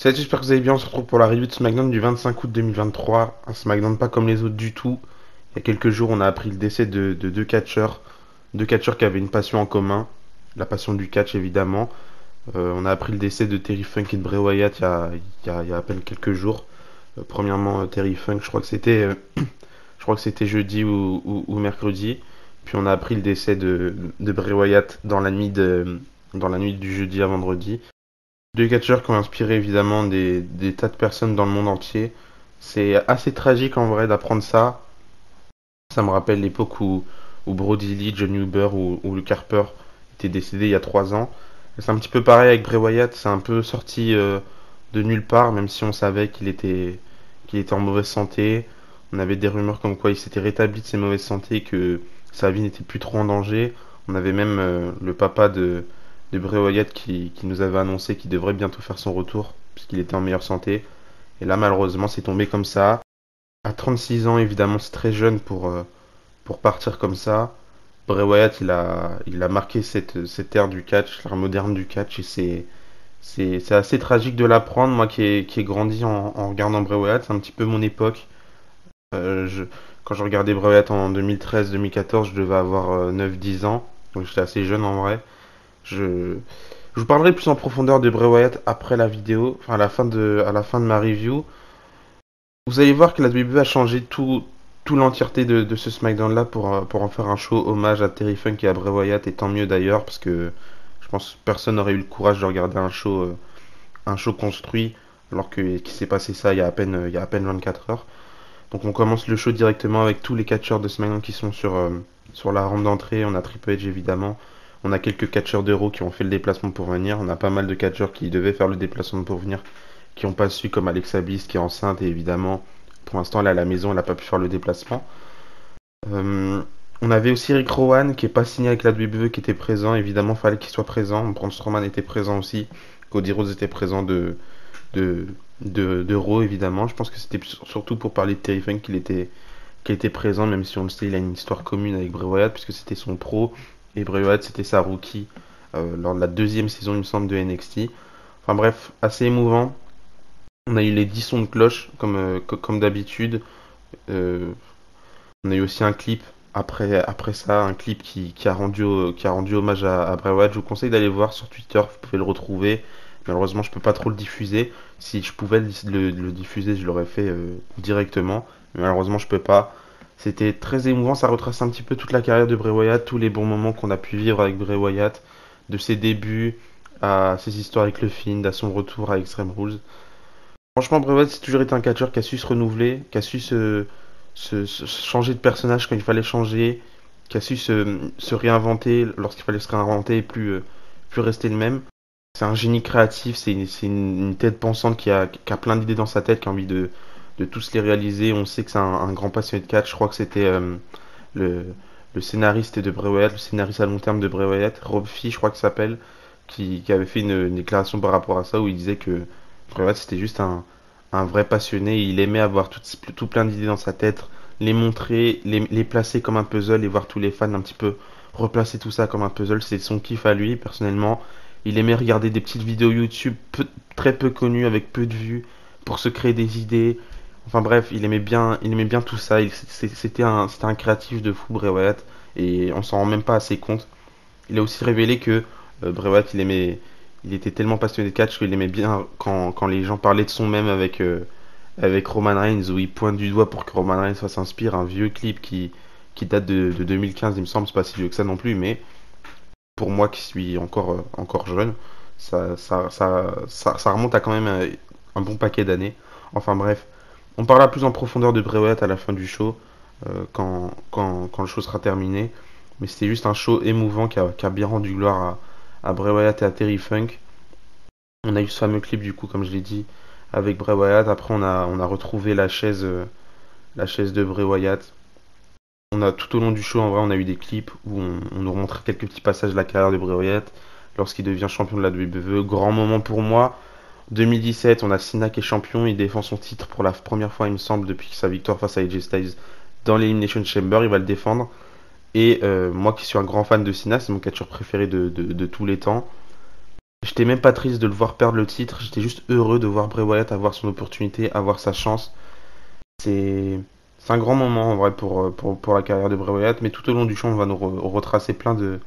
Salut, j'espère que vous allez bien. On se retrouve pour la review de SmackDown du 25 août 2023. Un SmackDown pas comme les autres du tout. Il y a quelques jours, on a appris le décès de deux catcheurs. Deux catcheurs qui avaient une passion en commun. La passion du catch, évidemment. On a appris le décès de Terry Funk et de Bray Wyatt il y a à peine quelques jours. Premièrement, Terry Funk, je crois que c'était jeudi ou mercredi. Puis on a appris le décès de Bray Wyatt dans la nuit du jeudi à vendredi. Deux catcheurs qui ont inspiré évidemment des tas de personnes dans le monde entier. C'est assez tragique en vrai d'apprendre ça. Ça me rappelle l'époque où Brody Lee, Johnny Huber ou Luke Harper étaient décédés il y a 3 ans. C'est un petit peu pareil avec Bray Wyatt, c'est un peu sorti de nulle part, même si on savait qu'il était en mauvaise santé. On avait des rumeurs comme quoi il s'était rétabli de ses mauvaises santé, que sa vie n'était plus trop en danger. On avait même le papa de Bray Wyatt qui nous avait annoncé qu'il devrait bientôt faire son retour, puisqu'il était en meilleure santé. Et là, malheureusement, c'est tombé comme ça. À 36 ans, évidemment, c'est très jeune pour partir comme ça. Bray Wyatt, il a marqué cette ère du catch, l'ère moderne du catch, et c'est assez tragique de l'apprendre. Moi qui ai grandi en regardant Bray Wyatt, c'est un petit peu mon époque. Euh, je- Quand je regardais Bray Wyatt en 2013-2014, je devais avoir 9-10 ans, donc j'étais assez jeune en vrai. Je, je vous parlerai plus en profondeur de Bray Wyatt après la vidéo, enfin à la fin de ma review. Vous allez voir que la WWE a changé tout l'entièreté de ce SmackDown là pour en faire un show hommage à Terry Funk et à Bray Wyatt, et tant mieux d'ailleurs, parce que je pense que personne n'aurait eu le courage de regarder un show construit alors qu'il s'est passé ça il y a à peine 24 heures. Donc on commence le show directement avec tous les catcheurs de SmackDown qui sont sur la rampe d'entrée. On a Triple H évidemment. On a quelques catcheurs d'Euro qui ont fait le déplacement pour venir. On a pas mal de catcheurs qui devaient faire le déplacement pour venir, qui n'ont pas su, comme Alexa Bliss qui est enceinte, et évidemment pour l'instant elle est à la maison, elle n'a pas pu faire le déplacement. Euh, on avait aussi Rick Rowan qui est pas signé avec la WWE, qui était présent. Évidemment fallait qu'il soit présent. Braun Strowman était présent aussi. Cody Rhodes était présent de, de Raw évidemment. Je pense que c'était surtout pour parler de Terry Funk qu'il était présent, même si on le sait, il a une histoire commune avec Bray Wyatt, puisque c'était son pro, et Bray Wyatt c'était sa rookie lors de la deuxième saison, il me semble, de NXT. Enfin bref, assez émouvant. On a eu les 10 sons de cloche, comme d'habitude. Euh, on a eu aussi un clip après ça, un clip qui a rendu hommage à Bray Wyatt. Je vous conseille d'aller voir sur Twitter, vous pouvez le retrouver. Malheureusement, je peux pas trop le diffuser. Si je pouvais le diffuser, je l'aurais fait directement. Mais malheureusement, je peux pas. C'était très émouvant, ça retrace un petit peu toute la carrière de Bray Wyatt, tous les bons moments qu'on a pu vivre avec Bray Wyatt, de ses débuts à ses histoires avec le Fiend, à son retour à Extreme Rules. Franchement, Bray Wyatt, c'est toujours été un catcheur qui a su se renouveler, qui a su se changer de personnage quand il fallait changer, qui a su se réinventer lorsqu'il fallait se réinventer et plus rester le même. C'est un génie créatif, c'est une tête pensante qui a plein d'idées dans sa tête, qui a envie de tous les réaliser. On sait que c'est un grand passionné de catch. Je crois que c'était le, le scénariste de Bray Wyatt, le scénariste à long terme de Bray Wyatt, Rob Fee, je crois qu'il s'appelle, qui avait fait une déclaration par rapport à ça, où il disait que Bray Wyatt c'était juste un vrai passionné. Il aimait avoir tout plein d'idées dans sa tête, les montrer, les placer comme un puzzle, et voir tous les fans un petit peu replacer tout ça comme un puzzle. C'est son kiff à lui, personnellement. Il aimait regarder des petites vidéos YouTube très peu connues, avec peu de vues, pour se créer des idées. Enfin bref, il aimait bien tout ça. C'était un créatif de fou, Bray Wyatt, et on s'en rend même pas assez compte. Il a aussi révélé que Bray Wyatt, il était tellement passionné de catch qu'il aimait bien quand les gens parlaient de son même avec Roman Reigns, où il pointe du doigt pour que Roman Reigns s'inspire. Un vieux clip qui date de 2015, il me semble, c'est pas si vieux que ça non plus, mais pour moi qui suis encore jeune, ça remonte à quand même un bon paquet d'années. Enfin bref, on parlera plus en profondeur de Bray Wyatt à la fin du show, quand le show sera terminé. Mais c'était juste un show émouvant qui a bien rendu gloire à Bray Wyatt et à Terry Funk. On a eu ce fameux clip du coup, comme je l'ai dit, avec Bray Wyatt. Après, on a retrouvé la chaise de Bray Wyatt. Tout au long du show, en vrai, on a eu des clips où on nous montrait quelques petits passages de la carrière de Bray Wyatt lorsqu'il devient champion de la WWE. Grand moment pour moi. 2017, on a Cena qui est champion. Il défend son titre pour la première fois, il me semble, depuis sa victoire face à AJ Styles dans l'Elimination Chamber. Il va le défendre. Et moi qui suis un grand fan de Cena, c'est mon catcheur préféré de tous les temps. J'étais même pas triste de le voir perdre le titre, j'étais juste heureux de voir Bray Wyatt avoir son opportunité, avoir sa chance. C'est c'est un grand moment en vrai pour la carrière de Bray Wyatt, mais tout au long du show, on va nous retracer plein de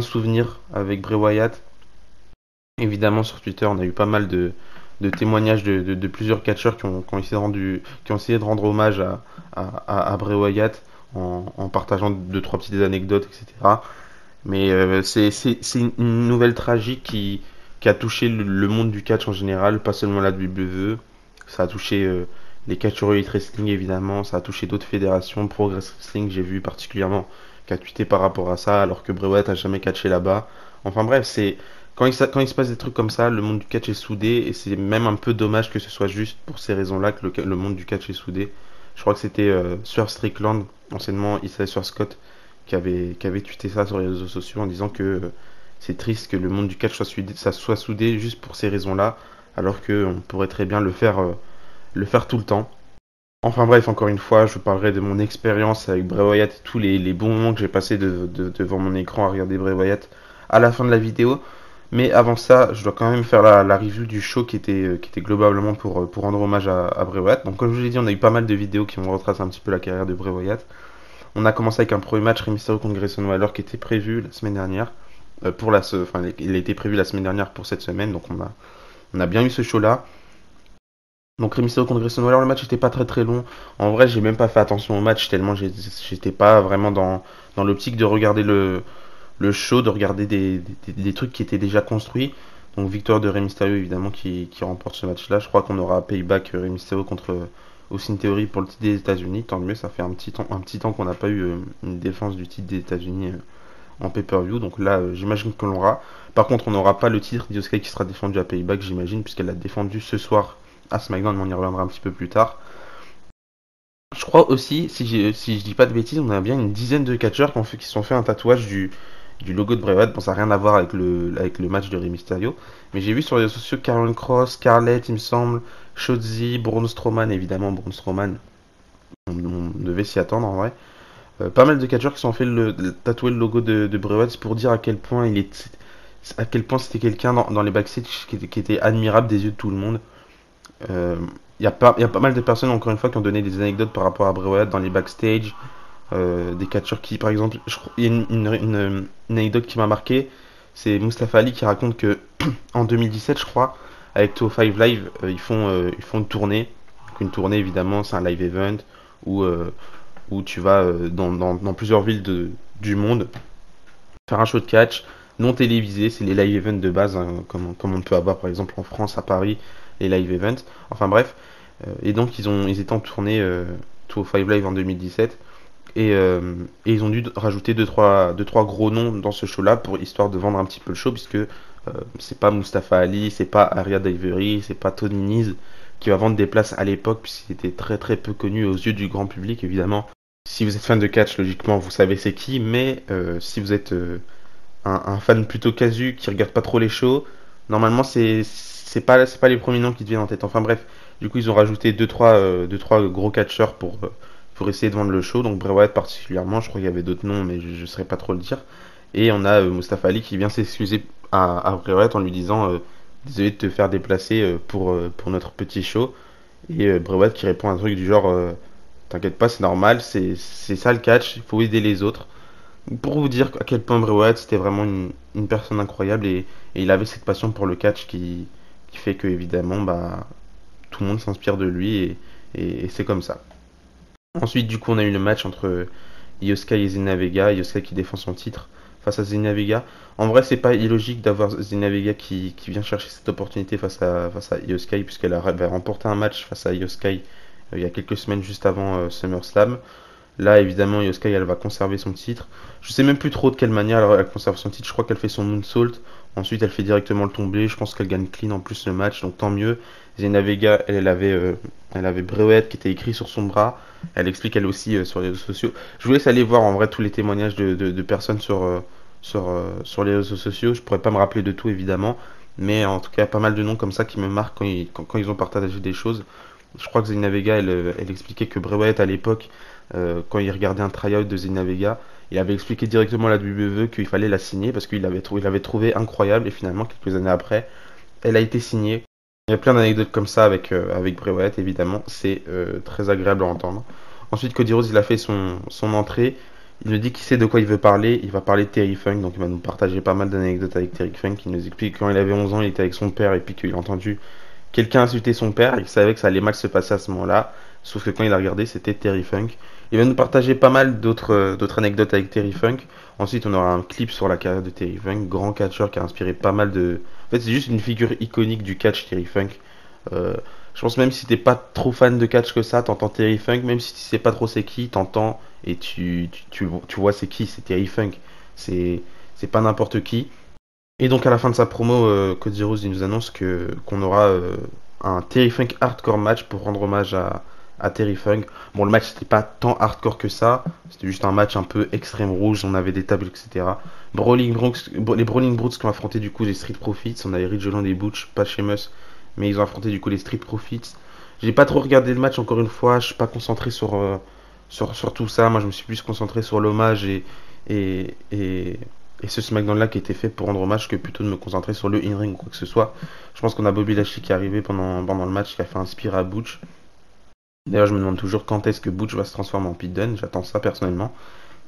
souvenirs avec Bray Wyatt. Évidemment, sur Twitter, on a eu pas mal de témoignages de plusieurs catcheurs qui ont essayé de rendre hommage à Bray Wyatt en partageant deux, trois petites anecdotes, etc. Mais c'est une nouvelle tragique qui a touché le monde du catch en général, pas seulement la WWE. Ça a touché les catcheurs Elite Wrestling évidemment, ça a touché d'autres fédérations, Progress Wrestling j'ai vu particulièrement, qui a tweeté par rapport à ça, alors que Bray Wyatt a jamais catché là-bas. Enfin bref, c'est quand il se passe des trucs comme ça, le monde du catch est soudé, et c'est même un peu dommage que ce soit juste pour ces raisons-là que le monde du catch est soudé. Je crois que c'était Swerve Strickland, anciennement Isaiah Swerve Scott, qui avait tweeté ça sur les réseaux sociaux en disant que c'est triste que le monde du catch soit soudé juste pour ces raisons-là, alors qu'on pourrait très bien le faire tout le temps. Enfin bref, encore une fois, je vous parlerai de mon expérience avec Bray Wyatt et tous les bons moments que j'ai passés devant mon écran à regarder Bray Wyatt à la fin de la vidéo. Mais avant ça, je dois quand même faire la review du show qui était globalement pour rendre hommage à Bray Wyatt. Donc comme je vous l'ai dit, on a eu pas mal de vidéos qui vont retracer un petit peu la carrière de Bray Wyatt. On a commencé avec un premier match, Rey Mysterio contre Grayson Waller, qui était prévu la semaine dernière. Il a été prévu la semaine dernière pour cette semaine, donc on a bien eu ce show-là. Donc Rey Mysterio contre Grayson Waller, le match n'était pas très très long. En vrai, j'ai même pas fait attention au match tellement j'étais pas vraiment dans l'optique de regarder le show, de regarder des trucs qui étaient déjà construits. Donc victoire de Rey Mysterio évidemment qui remporte ce match-là. Je crois qu'on aura payback Rey Mysterio contre Austin Theory pour le titre des États-Unis. Tant mieux, ça fait un petit temps qu'on n'a pas eu une défense du titre des États-Unis en pay-per-view. Donc là, j'imagine qu'on l'aura. Par contre, on n'aura pas le titre d'Io Sky qui sera défendu à payback, j'imagine, puisqu'elle l'a défendu ce soir à SmackDown, mais on y reviendra un petit peu plus tard. Je crois aussi, si je dis pas de bêtises, on a bien une dizaine de catcheurs qui se sont fait un tatouage du logo de Bray Wyatt. Bon, ça n'a rien à voir avec le match de Rey Mysterio. Mais j'ai vu sur les réseaux sociaux Karrion Kross, Scarlett, il me semble, Shotzi, Braun Strowman, évidemment, Braun Strowman. On devait s'y attendre en vrai. Pas mal de catcheurs qui se sont fait tatouer le logo de Bray Wyatt pour dire à quel point c'était quelqu'un dans les backstage qui était admirable des yeux de tout le monde. Il y a pas mal de personnes, encore une fois, qui ont donné des anecdotes par rapport à Bray Wyatt dans les backstage. Des catcheurs qui, par exemple, il y a une anecdote qui m'a marqué. C'est Mustafa Ali qui raconte que en 2017, je crois, avec 205 Live, ils font une tournée. Donc, une tournée, évidemment, c'est un live event où tu vas dans plusieurs villes du monde faire un show de catch non télévisé. C'est les live events de base, hein, comme on peut avoir par exemple en France, à Paris, les live events. Enfin bref. Et donc ils étaient en tournée 205 Live en 2017. Et ils ont dû rajouter deux trois gros noms dans ce show-là pour histoire de vendre un petit peu le show, puisque c'est pas Mustafa Ali, c'est pas Aria Daivari, c'est pas Tony Nese qui va vendre des places à l'époque, puisqu'il était très très peu connu aux yeux du grand public évidemment. Si vous êtes fan de catch, logiquement vous savez c'est qui, mais si vous êtes un fan plutôt casu qui regarde pas trop les shows, normalement c'est pas les premiers noms qui te viennent en tête. Enfin bref, du coup ils ont rajouté deux trois gros catcheurs pour essayer de vendre le show. Donc Bray Wyatt particulièrement, je crois qu'il y avait d'autres noms, mais je ne saurais pas trop le dire. Et on a Mustafa Ali qui vient s'excuser à Bray Wyatt en lui disant désolé de te faire déplacer pour notre petit show. Et Bray Wyatt qui répond un truc du genre t'inquiète pas, c'est normal, c'est ça le catch, il faut aider les autres. Pour vous dire à quel point Bray Wyatt c'était vraiment une personne incroyable, et il avait cette passion pour le catch qui fait que évidemment bah, tout le monde s'inspire de lui, et c'est comme ça. Ensuite, du coup, on a eu le match entre Io Sky et Zelina Vega. Io Sky qui défend son titre face à Zelina Vega. En vrai, c'est pas illogique d'avoir Zelina Vega qui vient chercher cette opportunité face à Io Sky, puisqu'elle avait remporté un match face à Io Sky il y a quelques semaines juste avant SummerSlam. Là, évidemment, Io Sky, elle va conserver son titre. Je sais même plus trop de quelle manière elle conserve son titre. Je crois qu'elle fait son moonsault. Ensuite, elle fait directement le tombé. Je pense qu'elle gagne clean en plus le match, donc tant mieux. Zelina Vega, elle avait Bray Wyatt qui était écrit sur son bras. Elle explique elle aussi sur les réseaux sociaux. Je vous laisse aller voir en vrai tous les témoignages de personnes sur les réseaux sociaux. Je pourrais pas me rappeler de tout évidemment, mais en tout cas pas mal de noms comme ça qui me marquent quand ils ont partagé des choses. Je crois que Zelina Vega, elle expliquait que Bray Wyatt à l'époque, quand il regardait un tryout de Zelina Vega, Il avait expliqué directement à la WWE qu'il fallait la signer parce il l'avait trouvé incroyable et finalement, quelques années après, elle a été signée. Il y a plein d'anecdotes comme ça avec Bray Wyatt, évidemment. C'est très agréable à entendre. Ensuite, Cody Rhodes, il a fait son entrée. Il nous dit qu'il sait de quoi il veut parler. Il va parler de Terry Funk, donc il va nous partager pas mal d'anecdotes avec Terry Funk. Il nous explique que quand il avait 11 ans, il était avec son père et puis qu'il a entendu quelqu'un insulter son père et qu'il savait que ça allait mal se passer à ce moment-là. Sauf que quand il a regardé, c'était Terry Funk. Il va nous partager pas mal d'autres anecdotes avec Terry Funk. Ensuite, on aura un clip sur la carrière de Terry Funk, grand catcheur qui a inspiré pas mal de. En fait, c'est juste une figure iconique du catch, Terry Funk. Euh, je pense même si t'es pas trop fan de catch que ça, t'entends Terry Funk, même si tu sais pas trop c'est qui, t'entends et tu vois c'est qui, c'est Terry Funk. C'est pas n'importe qui. Et donc à la fin de sa promo, Cody Rhodes il nous annonce qu'on aura un Terry Funk hardcore match pour rendre hommage à Terry Funk. Bon, le match c'était pas tant hardcore que ça, c'était juste un match un peu extrême rouge, on avait des tables, etc. Les Brawling Brutes qui ont affronté du coup les Street Profits, on avait Ridge Holland et Butch, pas Sheamus, mais ils ont affronté du coup les Street Profits. J'ai pas trop regardé le match encore une fois, je suis pas concentré sur tout ça, moi je me suis plus concentré sur l'hommage et, et, et ce SmackDown là qui était fait pour rendre hommage que plutôt de me concentrer sur le in-ring ou quoi que ce soit. Je pense qu'on a Bobby Lashley qui est arrivé pendant le match qui a fait inspirer à Butch. D'ailleurs, je me demande toujours quand est-ce que Butch va se transformer en Pete Dunne. J'attends ça personnellement.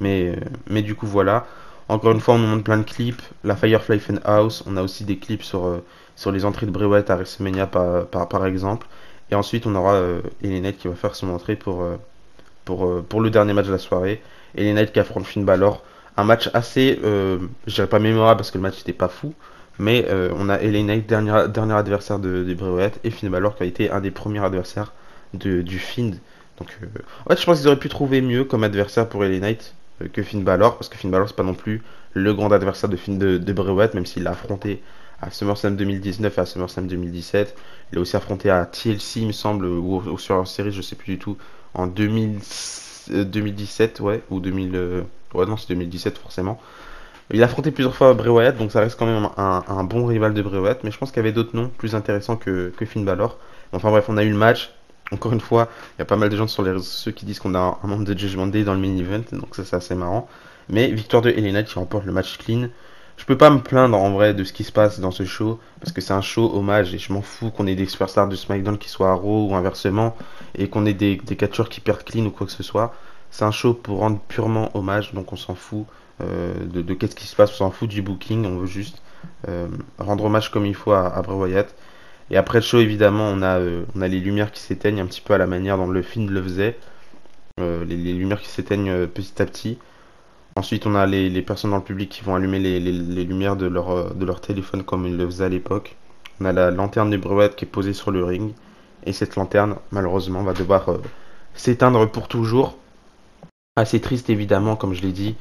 Mais du coup, voilà. Encore une fois, on nous montre plein de clips. La Firefly Funhouse. On a aussi des clips sur les entrées de Bray Wyatt à WrestleMania, par exemple. Et ensuite, on aura LA Knight qui va faire son entrée pour le dernier match de la soirée. LA Knight qui affronte Finn Balor. Un match assez, je dirais pas mémorable parce que le match n'était pas fou. Mais on a LA Knight, dernier adversaire de Bray Wyatt. Et Finn Balor qui a été un des premiers adversaires du Fiend. Donc, en fait, je pense qu'ils auraient pu trouver mieux comme adversaire pour LA Knight que Finn Balor, parce que Finn Balor, c'est pas non plus le grand adversaire de Bray Wyatt, même s'il l'a affronté à SummerSlam 2019 et à SummerSlam 2017. Il a aussi affronté à TLC, il me semble, ou sur une série, je sais plus du tout, en 2017, ouais, ou 2000. Ouais, non, c'est 2017 forcément. Il a affronté plusieurs fois Bray Wyatt, donc ça reste quand même un bon rival de Bray Wyatt, mais je pense qu'il y avait d'autres noms plus intéressants que Finn Balor. Enfin bref, on a eu le match. Encore une fois, il y a pas mal de gens sur les réseaux sociaux qui disent qu'on a un membre de Judgment Day dans le main event, donc ça c'est assez marrant. Mais victoire de LA Knight qui remporte le match clean. Je peux pas me plaindre en vrai de ce qui se passe dans ce show, parce que c'est un show hommage et je m'en fous qu'on ait des superstars de SmackDown qui soient à Raw ou inversement, et qu'on ait des catcheurs qui perdent clean ou quoi que ce soit. C'est un show pour rendre purement hommage, donc on s'en fout de qu'est-ce qui se passe, on s'en fout du booking, on veut juste rendre hommage comme il faut à Bray Wyatt. Et après le show, évidemment, on a les lumières qui s'éteignent un petit peu à la manière dont le film le faisait. Les lumières qui s'éteignent petit à petit. Ensuite, on a les personnes dans le public qui vont allumer les lumières de leur téléphone comme ils le faisaient à l'époque. On a la lanterne de Bray Wyatt qui est posée sur le ring. Et cette lanterne, malheureusement, va devoir s'éteindre pour toujours. Assez triste, évidemment, comme je l'ai dit.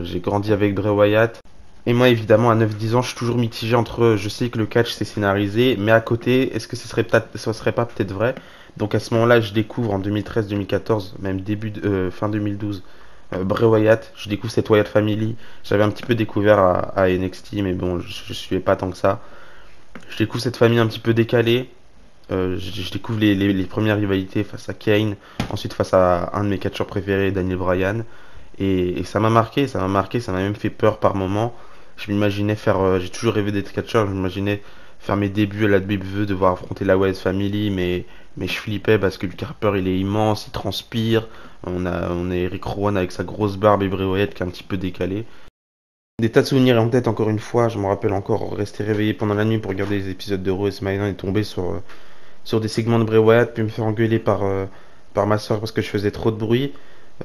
J'ai grandi avec Bray Wyatt. Et moi, évidemment, à 9-10 ans, je suis toujours mitigé entre je sais que le catch c'est scénarisé, mais à côté, est-ce que ce serait pas peut-être vrai? Donc à ce moment-là, je découvre en 2013-2014, même fin 2012, Bray Wyatt. Je découvre cette Wyatt Family. J'avais un petit peu découvert à NXT, mais bon, je suivais pas tant que ça. Je découvre cette famille un petit peu décalée. Je découvre les premières rivalités face à Kane, ensuite face à un de mes catcheurs préférés, Daniel Bryan. Et ça m'a marqué, ça m'a même fait peur par moments. Je m'imaginais faire, j'ai toujours rêvé d'être catcheur, je m'imaginais faire mes débuts à la WWE, devoir affronter la Wyatt Family, mais je flippais parce que Luke Harper il est immense, il transpire. On a Eric Rowan avec sa grosse barbe et Bray Wyatt qui est un petit peu décalé. Des tas de souvenirs en tête, encore une fois, je me rappelle encore rester réveillé pendant la nuit pour regarder les épisodes de Raw et SmackDown et tomber sur des segments de Bray Wyatt, puis me faire engueuler par ma soeur parce que je faisais trop de bruit.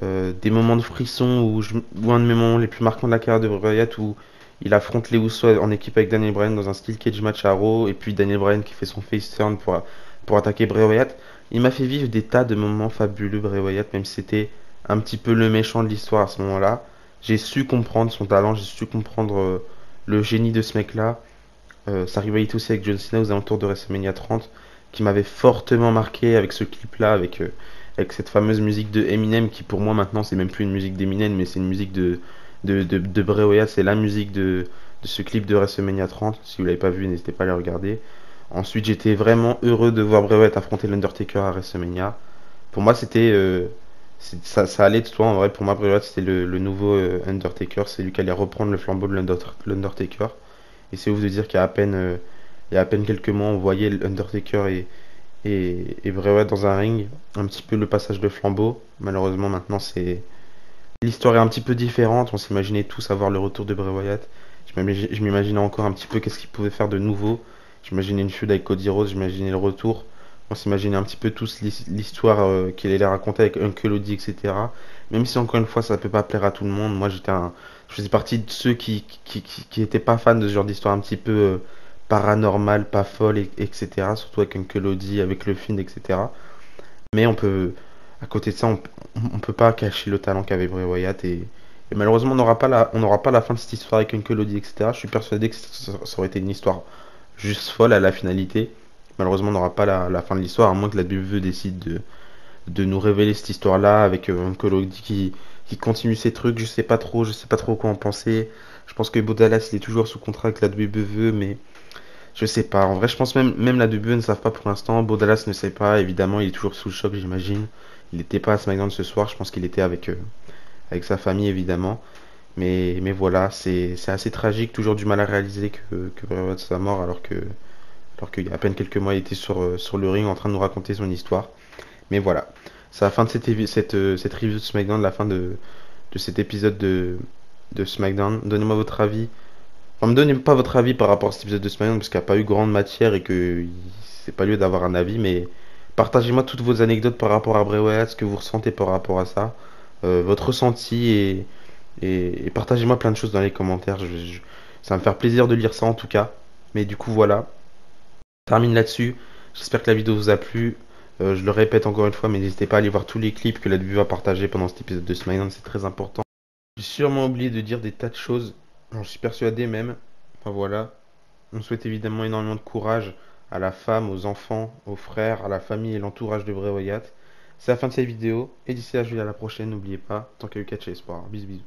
Des moments de frisson ou un de mes moments les plus marquants de la carrière de Bray Wyatt où il affronte les Usos en équipe avec Daniel Bryan dans un steel cage match à Raw et puis Daniel Bryan qui fait son face turn pour attaquer Bray Wyatt. Il m'a fait vivre des tas de moments fabuleux Bray Wyatt, même si c'était un petit peu le méchant de l'histoire à ce moment-là. J'ai su comprendre son talent, j'ai su comprendre le génie de ce mec-là. Sa rivalité aussi avec John Cena aux alentours de WrestleMania 30 qui m'avait fortement marqué avec ce clip-là, avec cette fameuse musique de Eminem qui pour moi maintenant c'est même plus une musique d'Eminem mais c'est une musique de Bray Wyatt, c'est la musique de ce clip de WrestleMania 30. Si vous l'avez pas vu, n'hésitez pas à le regarder. Ensuite, j'étais vraiment heureux de voir Bray Wyatt affronter l'Undertaker à WrestleMania. Pour moi, c'était Ça allait de toi, en vrai, pour moi, Bray Wyatt, c'était le nouveau Undertaker. C'est lui qui allait reprendre le flambeau de l'Undertaker. Et c'est ouf de dire il y a à peine quelques mois, on voyait l'Undertaker et Bray Wyatt dans un ring. Un petit peu le passage de flambeau. Malheureusement, maintenant, l'histoire est un petit peu différente. On s'imaginait tous avoir le retour de Bray Wyatt. Je m'imaginais encore un petit peu qu'est-ce qu'il pouvait faire de nouveau. J'imaginais une feud avec Cody Rhodes, j'imaginais le retour. On s'imaginait un petit peu tous l'histoire qu'il allait raconter avec Uncle Cody, etc. Même si encore une fois ça peut pas plaire à tout le monde. Moi je faisais partie de ceux qui étaient pas fans de ce genre d'histoire un petit peu paranormale, pas folle, etc. Surtout avec Uncle Cody, avec le film, etc. Mais à côté de ça, on peut pas cacher le talent qu'avait Bray Wyatt et malheureusement on n'aura pas la fin de cette histoire avec Uncle Cody, etc. Je suis persuadé que ça aurait été une histoire juste folle à la finalité. Malheureusement, on n'aura pas la fin de l'histoire, à moins que la WWE décide de nous révéler cette histoire-là avec Uncle Cody qui continue ses trucs. Je sais pas trop quoi en penser. Je pense que Bo Dallas il est toujours sous contrat avec la WWE, mais je sais pas. En vrai, je pense même la WWE ne savent pas pour l'instant. Bo Dallas ne sait pas. Évidemment, il est toujours sous le choc, j'imagine. Il n'était pas à SmackDown ce soir. Je pense qu'il était avec sa famille, évidemment. Mais voilà, c'est assez tragique. Toujours du mal à réaliser que Bray Wyatt soit mort alors qu'il y a à peine quelques mois, il était sur le ring en train de nous raconter son histoire. Mais voilà, c'est la fin de cette review de SmackDown, la fin de cet épisode de SmackDown. Donnez-moi votre avis. Enfin, me donnez pas votre avis par rapport à cet épisode de SmackDown parce qu'il n'y a pas eu grande matière et que c'est pas lieu d'avoir un avis, mais partagez-moi toutes vos anecdotes par rapport à Bray Wyatt, ce que vous ressentez par rapport à ça, votre ressenti et partagez-moi plein de choses dans les commentaires. Ça va me faire plaisir de lire ça en tout cas. Mais du coup, voilà, termine là-dessus. J'espère que la vidéo vous a plu. Je le répète encore une fois, mais n'hésitez pas à aller voir tous les clips que la WWE a partagés pendant cet épisode de SmackDown, c'est très important. J'ai sûrement oublié de dire des tas de choses, j'en suis persuadé même. Enfin voilà, on souhaite évidemment énormément de courage à la femme, aux enfants, aux frères, à la famille et l'entourage de Bray Wyatt. C'est la fin de cette vidéo, et d'ici là je vous dis à la prochaine, n'oubliez pas, tant qu'il y a eu catch et espoir. Bisous bisous.